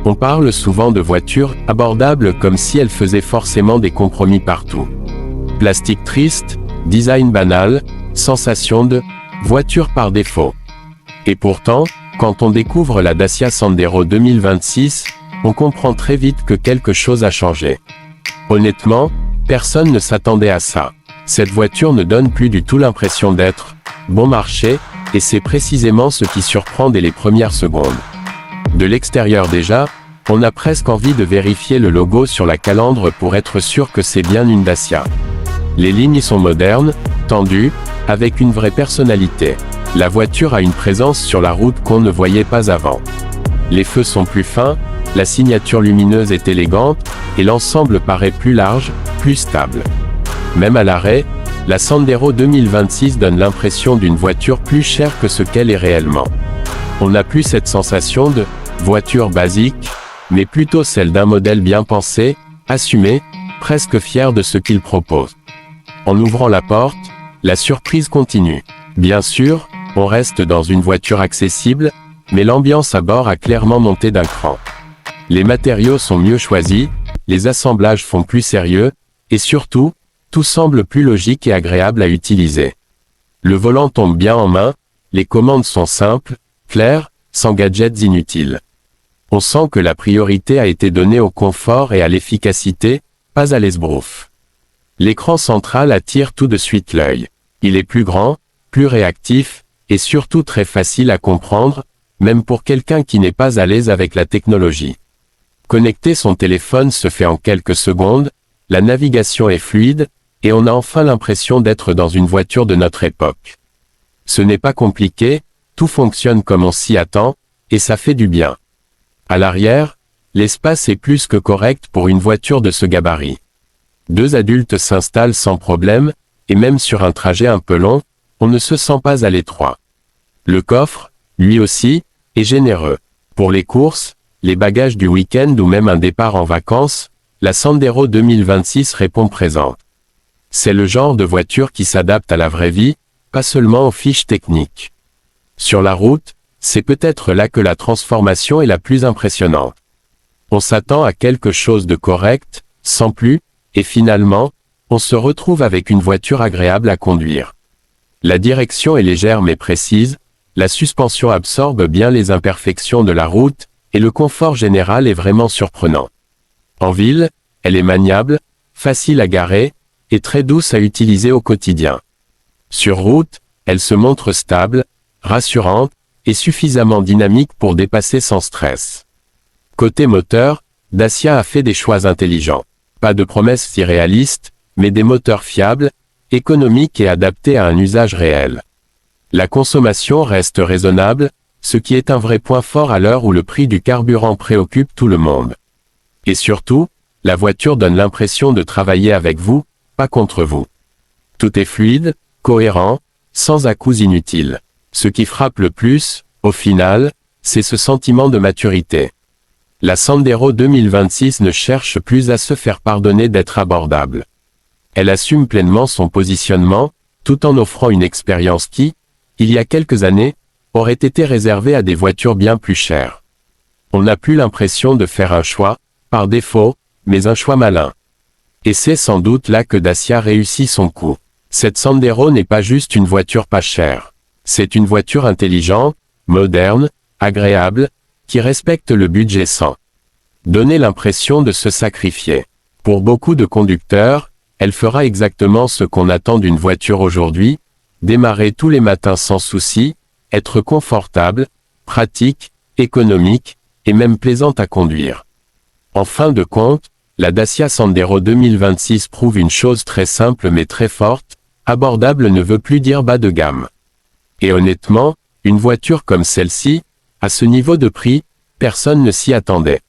On parle souvent de voitures abordables comme si elles faisaient forcément des compromis partout. Plastique triste, design banal, sensation de voiture par défaut. Et pourtant, quand on découvre la Dacia Sandero 2026, on comprend très vite que quelque chose a changé. Honnêtement, personne ne s'attendait à ça. Cette voiture ne donne plus du tout l'impression d'être bon marché, et c'est précisément ce qui surprend dès les premières secondes. De l'extérieur déjà, on a presque envie de vérifier le logo sur la calandre pour être sûr que c'est bien une Dacia. Les lignes sont modernes, tendues, avec une vraie personnalité. La voiture a une présence sur la route qu'on ne voyait pas avant. Les feux sont plus fins, la signature lumineuse est élégante, et l'ensemble paraît plus large, plus stable. Même à l'arrêt, la Sandero 2026 donne l'impression d'une voiture plus chère que ce qu'elle est réellement. On n'a plus cette sensation de voiture basique, mais plutôt celle d'un modèle bien pensé, assumé, presque fier de ce qu'il propose. En ouvrant la porte, la surprise continue. Bien sûr, on reste dans une voiture accessible, mais l'ambiance à bord a clairement monté d'un cran. Les matériaux sont mieux choisis, les assemblages font plus sérieux, et surtout, tout semble plus logique et agréable à utiliser. Le volant tombe bien en main, les commandes sont simples, claires, sans gadgets inutiles. On sent que la priorité a été donnée au confort et à l'efficacité, pas à l'esbrouf. L'écran central attire tout de suite l'œil. Il est plus grand, plus réactif, et surtout très facile à comprendre, même pour quelqu'un qui n'est pas à l'aise avec la technologie. Connecter son téléphone se fait en quelques secondes, la navigation est fluide, et on a enfin l'impression d'être dans une voiture de notre époque. Ce n'est pas compliqué, tout fonctionne comme on s'y attend, et ça fait du bien. À l'arrière, l'espace est plus que correct pour une voiture de ce gabarit. 2 adultes s'installent sans problème, et même sur un trajet un peu long, on ne se sent pas à l'étroit. Le coffre, lui aussi, est généreux. Pour les courses, les bagages du week-end ou même un départ en vacances, la Sandero 2026 répond présente. C'est le genre de voiture qui s'adapte à la vraie vie, pas seulement aux fiches techniques. Sur la route, c'est peut-être là que la transformation est la plus impressionnante. On s'attend à quelque chose de correct, sans plus, et finalement, on se retrouve avec une voiture agréable à conduire. La direction est légère mais précise, la suspension absorbe bien les imperfections de la route, et le confort général est vraiment surprenant. En ville, elle est maniable, facile à garer, et très douce à utiliser au quotidien. Sur route, elle se montre stable, rassurante, et suffisamment dynamique pour dépasser sans stress. Côté moteur, Dacia a fait des choix intelligents. Pas de promesses irréalistes, mais des moteurs fiables, économiques et adaptés à un usage réel. La consommation reste raisonnable, ce qui est un vrai point fort à l'heure où le prix du carburant préoccupe tout le monde. Et surtout, la voiture donne l'impression de travailler avec vous, pas contre vous. Tout est fluide, cohérent, sans à-coups inutiles. Ce qui frappe le plus, au final, c'est ce sentiment de maturité. La Sandero 2026 ne cherche plus à se faire pardonner d'être abordable. Elle assume pleinement son positionnement, tout en offrant une expérience qui, il y a quelques années, aurait été réservée à des voitures bien plus chères. On n'a plus l'impression de faire un choix, par défaut, mais un choix malin. Et c'est sans doute là que Dacia réussit son coup. Cette Sandero n'est pas juste une voiture pas chère. C'est une voiture intelligente, moderne, agréable, qui respecte le budget sans donner l'impression de se sacrifier. Pour beaucoup de conducteurs, elle fera exactement ce qu'on attend d'une voiture aujourd'hui, démarrer tous les matins sans souci, être confortable, pratique, économique, et même plaisante à conduire. En fin de compte, la Dacia Sandero 2026 prouve une chose très simple mais très forte, abordable ne veut plus dire bas de gamme. Et honnêtement, une voiture comme celle-ci, à ce niveau de prix, personne ne s'y attendait.